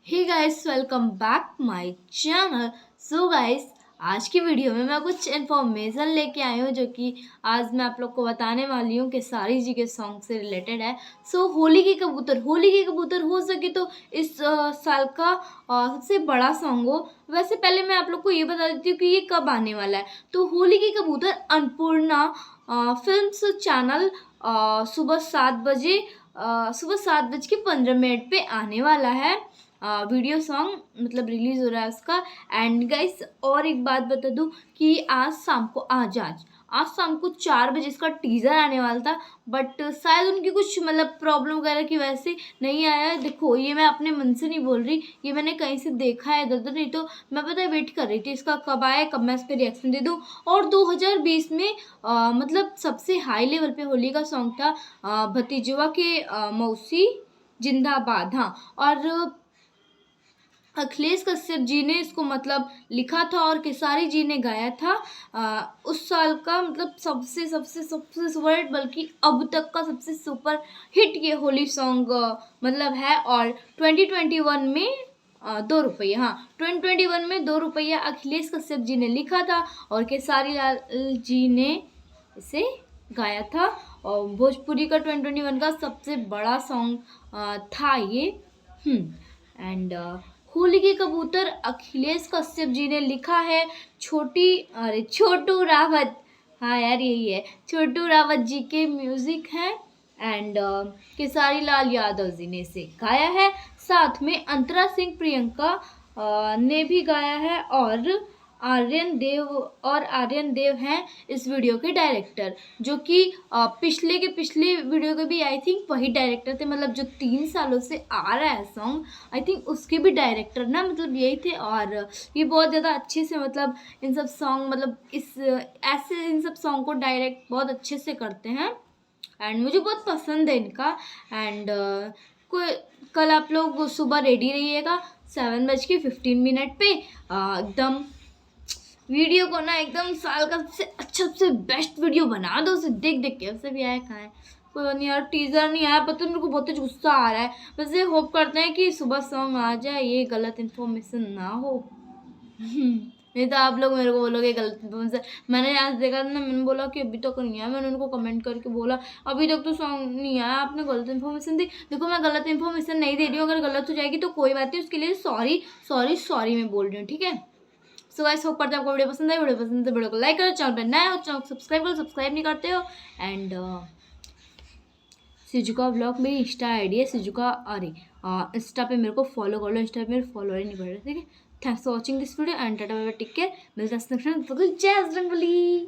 Hey guys, welcome back my channel. So guys, आज की video में मैं कुछ इन्फॉर्मेशन लेके आई हूँ जो कि आज मैं आप लोग को बताने वाली हूँ कि सारी जी के सॉन्ग से रिलेटेड है। सो होली के कबूतर हो सके तो इस साल का सबसे बड़ा सॉन्ग हो। वैसे पहले मैं आप लोग को ये बता देती हूँ कि ये कब आने वाला है। तो होली के कबूतर अन्नपूर्णा फिल्म्स चैनल सुबह 7 बजे सुबह 7:15 पे आने वाला है। वीडियो सॉन्ग मतलब रिलीज हो रहा है उसका। एंड गाइस, और एक बात बता दूं कि आज शाम को 4 बजे इसका टीजर आने वाला था, बट शायद उनकी कुछ मतलब प्रॉब्लम वगैरह की वजह से नहीं आया है। देखो, ये मैं अपने मन से नहीं बोल रही, ये मैंने कहीं से देखा है इधर उधर, नहीं तो मैं पता है वेट कर रही थी इसका कब आए, कब मैं इस पर रिएक्शन दे दूं। और 2020 में मतलब सबसे हाई लेवल पे होली का सॉन्ग था भतीजवा के मौसी जिंदाबाद। हाँ, और अखिलेश कश्यप जी ने इसको मतलब लिखा था और खेसारी जी ने गाया था। उस साल का मतलब सबसे सबसे सबसे सुपर हिट, बल्कि अब तक का सबसे सुपर हिट ये होली सॉन्ग मतलब है। और 2021 में 2 रुपये, हाँ 2021 में 2 रुपया अखिलेश कश्यप जी ने लिखा था और खेसारी लाल जी ने इसे गाया था। और भोजपुरी का 2021 का सबसे बड़ा सॉन्ग था ये। एंड होली के कबूतर अखिलेश कश्यप जी ने लिखा है। छोटू रावत, हाँ यार यही है, छोटू रावत जी के म्यूजिक है। एंड केसारी लाल यादव जी ने इसे गाया है। साथ में अंतरा सिंह प्रियंका ने भी गाया है। आर्यन देव हैं इस वीडियो के डायरेक्टर, जो कि पिछले वीडियो के भी आई थिंक वही डायरेक्टर थे। मतलब जो 3 सालों से आ रहा है सॉन्ग, आई थिंक उसके भी डायरेक्टर ना मतलब यही थे। और ये बहुत ज़्यादा अच्छे से मतलब इन सब सॉन्ग मतलब इन सब सॉन्ग को डायरेक्ट बहुत अच्छे से करते हैं। एंड मुझे बहुत पसंद है इनका। एंड कोई कल आप लोग सुबह रेडी रहिएगा 7:15 पे। एकदम वीडियो को ना एकदम साल का सबसे अच्छा सबसे बेस्ट वीडियो बना दो उसे देख देख के। वैसे भी आया कहाँ है, कोई नहीं यार, टीजर नहीं आया, पता मेरे को बहुत तेज गुस्सा आ रहा है। वैसे होप करते हैं कि सुबह सॉन्ग आ जाए, ये गलत इन्फॉर्मेशन ना हो। नहीं तो आप लोग मेरे को बोलोगे गलत इन्फॉर्मेशन। मैंने आज देखा था ना, मैंने बोला कि अभी तक नहीं आया, मैंने उनको कमेंट करके बोला अभी तक तो सॉन्ग नहीं आया, आपने गलत इन्फॉर्मेशन दी। देखो, मैं गलत इन्फॉर्मेशन नहीं दे रही हूँ, अगर गलत हो जाएगी तो कोई बात नहीं, उसके लिए सॉरी सॉरी सॉरी मैं बोल रही हूँ, ठीक है। सो गाइस, होप करते हैं आपको वीडियो पसंद है। वीडियो को लाइक करो, चैनल पर नए हो चैनल को सब्सक्राइब करो, सब्सक्राइब नहीं करते हो। एंड सिजुका व्लॉग मेरी इंस्टा आईडी है, सिजुका, अरे इंस्टा पे मेरे को फॉलो कर लो, इंस्टा पे मेरे फॉलोअर ही नहीं बढ़ रहे, ठीक है। Thanks for watching this video and tata bye bye, take care. मिलते हैं नेक्स्ट वीडियो में। जय बजरंगबली।